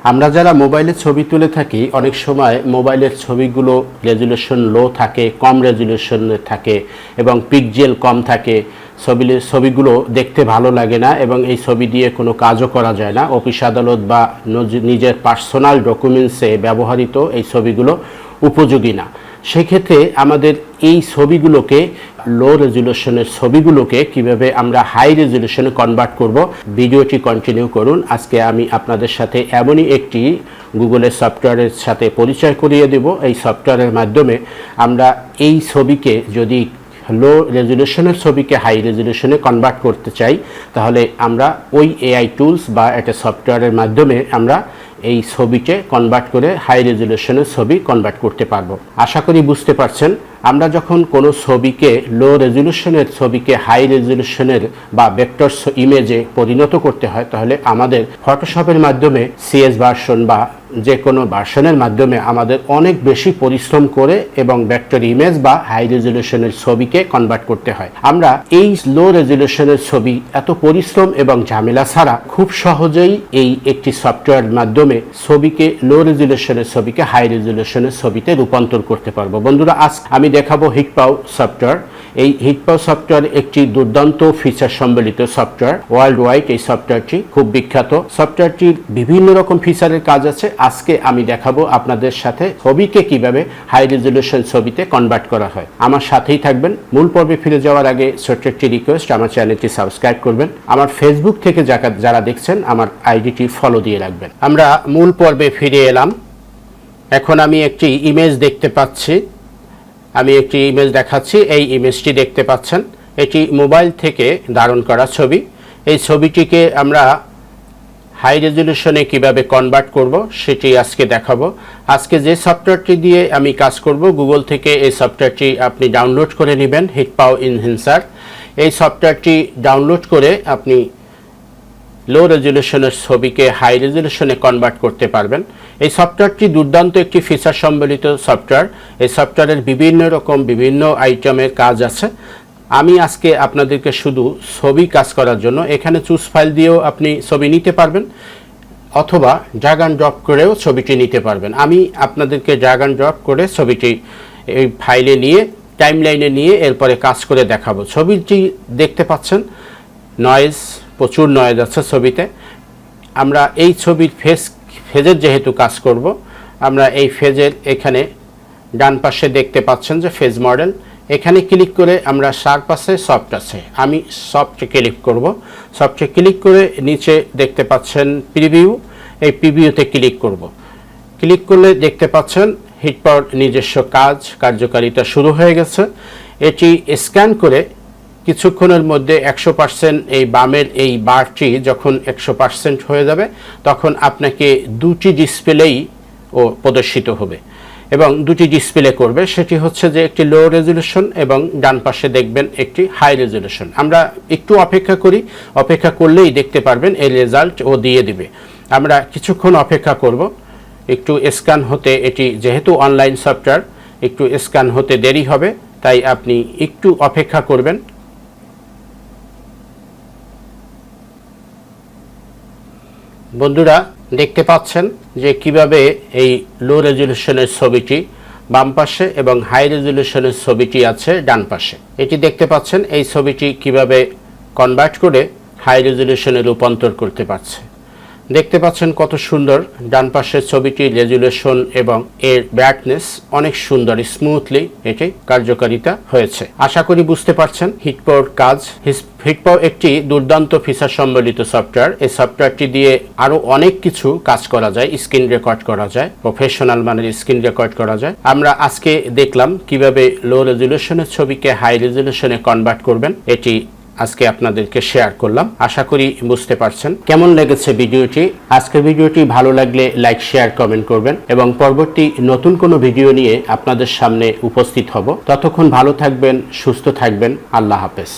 আমরা যারা মোবাইলে ছবি তুলে থাকি অনেক সময় মোবাইলের ছবিগুলো রেজুলেশন লো থাকে, কম রেজুলেশনে থাকে এবং পিক্সেল কম থাকে। ছবিগুলো দেখতে ভালো লাগে না এবং এই ছবি দিয়ে কোনো কাজও করা যায় না। অফিস আদালত বা নিজের পার্সোনাল ডকুমেন্টসে ব্যবহৃত এই ছবিগুলো উপযোগী না। সেক্ষেত্রে আমাদের এই ছবিগুলোকে লো রেজুলেশনের ছবিগুলোকে কিভাবে আমরা হাই রেজুলেশনে কনভার্ট করব, ভিডিওটি কন্টিনিউ করুন। আজকে আমি আপনাদের সাথে এমনই একটি গুগলের সফটওয়্যারের সাথে পরিচয় করিয়ে দেব। এই সফটওয়্যারের মাধ্যমে আমরা এই ছবিকে যদি লো রেজুলেশনের ছবিকে হাই রেজুলেশনে কনভার্ট করতে চাই, তাহলে আমরা ওই এআই টুলস বা একটা সফটওয়্যারের মাধ্যমে আমরা এই ছবিকে কনভার্ট করে হাই রেজুলেশনের ছবি কনভার্ট করতে পারবো। আশা করি বুঝতে পারছেন। আমরা যখন কোনো ছবিকে লো রেজুলেশনের ছবিকে হাই রেজুলেশনের বা ভেক্টর ইমেজে পরিণত করতে হয়, তাহলে আমাদের ফটোশপের মাধ্যমে সিএস ভার্সন বা যে কোনো ভার্সনের মাধ্যমে আমাদের অনেক বেশি পরিশ্রম করে এবং ভেক্টর ইমেজ বা হাই রেজুলেশনের ছবিকে কনভার্ট করতে হয়। আমরা এই লো রেজুলেশনের ছবি এত পরিশ্রম এবং ঝামেলা ছাড়া খুব সহজেই এই একটি সফটওয়্যারের মাধ্যমে ছবিকে লো রেজুলেশনের ছবিকে হাই রেজুলেশনের ছবিতে রূপান্তর করতে পারবো। বন্ধুরা, আজ আমি দেখাবো HitPaw সফটওয়্যার। এই HitPaw সফটওয়্যার একটি দুর্দান্ত ফিচার সম্বলিত সফটওয়্যার। ওয়ার্ল্ড ওয়াইড এই সফটওয়্যারটি খুব বিখ্যাত। সফটওয়্যারটির বিভিন্ন রকম ফিচারের কাজ আছে। আজকে আমি দেখাবো আপনাদের সাথে ছবিকে কিভাবে হাই রেজুলেশন ছবিতে কনভার্ট করা হয়। আমার সাথেই থাকবেন। মূল পর্বে ফিরে যাওয়ার আগে ছোট্ট একটি রিকোয়েস্ট, আমার চ্যানেলটি সাবস্ক্রাইব করবেন। আমার ফেসবুক থেকে যারা দেখছেন আমার আইডিটি ফলো দিয়ে রাখবেন। আমরা মূল পর্বে ফিরে এলাম। এখন আমি একটি ইমেজ দেখতে পাচ্ছি। আমি একটি ইমেজ দেখাচ্ছি। এই ইমেজটি দেখতে পাচ্ছেন, এটি মোবাইল থেকে ধারণ করা ছবি। এই ছবিটিকে আমরা হাই রেজুলেশনে কিভাবে কনভার্ট করব সেটি আজকে দেখাবো। আজকে যে সফটওয়্যারটি দিয়ে আমি কাজ করব, গুগল থেকে এই সফটওয়্যারটি আপনি ডাউনলোড করে নেবেন, HitOaw Enhancer। এই সফটওয়্যারটি ডাউনলোড করে আপনি লো রেজুলেশনের ছবিকে হাই রেজুলেশনে কনভার্ট করতে পারবেন। এই সফটওয়্যারটি দুর্দান্ত একটি ফিচার সম্বলিত সফটওয়্যার। এই সফটওয়্যারের বিভিন্ন আইটেমের কাজ আছে। আমি আজকে আপনাদেরকে শুধু ছবি কাজ করার জন্য এখানে চুজ ফাইল দিয়েও আপনি ছবি নিতে পারবেন অথবা ড্র্যাগ অ্যান্ড ড্রপ করেও ছবিটি নিতে পারবেন। আমি আপনাদেরকে ড্র্যাগ অ্যান্ড ড্রপ করে ছবিটি এই ফাইলে নিয়ে টাইমলাইনে নিয়ে এরপরে কাজ করে দেখাবো। ছবিটি দেখতে পাচ্ছেন নয়েজ, প্রচুর নয়েজ আছে ছবিতে। আমরা এই ছবির ফেজের যেহেতু কাজ করব, আমরা এই ফেজের এখানে ডান পাশে দেখতে পাচ্ছেন যে ফেজ মডেল, এখানে ক্লিক করে আমরা সারপাশে সফট আছে, আমি সফটে ক্লিক করব। সফটে ক্লিক করে নিচে দেখতে পাচ্ছেন প্রিভিউ, এই প্রিভিউতে ক্লিক করব। ক্লিক করলে দেখতে পাচ্ছেন HitPaw নিজস্ব কার্যকারিতা শুরু হয়ে গেছে। এটি স্ক্যান করে কিছুক্ষণের মধ্যে 100% এই বামের এই বারটি যখন 100% হয়ে যাবে, তখন আপনাকে দুটি ডিসপ্লেই প্রদর্শিত হবে এবং দুটি ডিসপ্লে করবে। সেটি হচ্ছে যে একটি লো রেজুলেশন এবং ডান পাশে দেখবেন একটি হাই রেজুলেশন। আমরা একটু অপেক্ষা করি, অপেক্ষা করলেই দেখতে পারবেন এই রেজাল্ট ও দিয়ে দিবে। আমরা কিছুক্ষণ অপেক্ষা করব, একটু স্ক্যান হতে, এটি যেহেতু অনলাইন সফটওয়্যার একটু স্ক্যান হতে দেরি হবে, তাই আপনি একটু অপেক্ষা করবেন। বন্ধুরা, দেখতে পাচ্ছেন যে কিভাবে এই লো রেজুলেশনের ছবিটি বাম পাশে এবং হাই রেজুলেশনের ছবিটি আছে ডান পাশে। এটি দেখতে পাচ্ছেন এই ছবিটি কিভাবে কনভার্ট করে হাই রেজুলেশনে রূপান্তর করতে পারছে। দেখতে পাচ্ছেন কত সুন্দর ডান পাশের ছবিটি রেজুলেশন এবং এর ব্রাইটনেস অনেক সুন্দর, স্মুথলি এটি কার্যকারিতা হয়েছে। আশা করি বুঝতে পারছেন HitPawর কাজ। HitPaw একটি দুর্দান্ত ফিচার সম্বলিত সফটওয়্যার। এই সফটওয়্যারটি দিয়ে আরো অনেক কিছু কাজ করা যায়, স্ক্রিন রেকর্ড করা যায়, প্রফেশনাল মানের স্ক্রিন রেকর্ড করা যায়। আমরা আজকে দেখলাম কিভাবে লো রেজুলেশনের ছবিকে হাই রেজুলেশনে কনভার্ট করবেন, এটি আজকে আপনাদেরকে শেয়ার করলাম। আশা করি বুঝতে পারছেন। কেমন লেগেছে ভিডিওটি? আজকের ভিডিওটি ভালো লাগলে লাইক, শেয়ার, কমেন্ট করবেন এবং পরবর্তী নতুন কোনো ভিডিও নিয়ে আপনাদের সামনে উপস্থিত হব। ততক্ষণ ভালো থাকবেন, সুস্থ থাকবেন। আল্লাহ হাফেজ।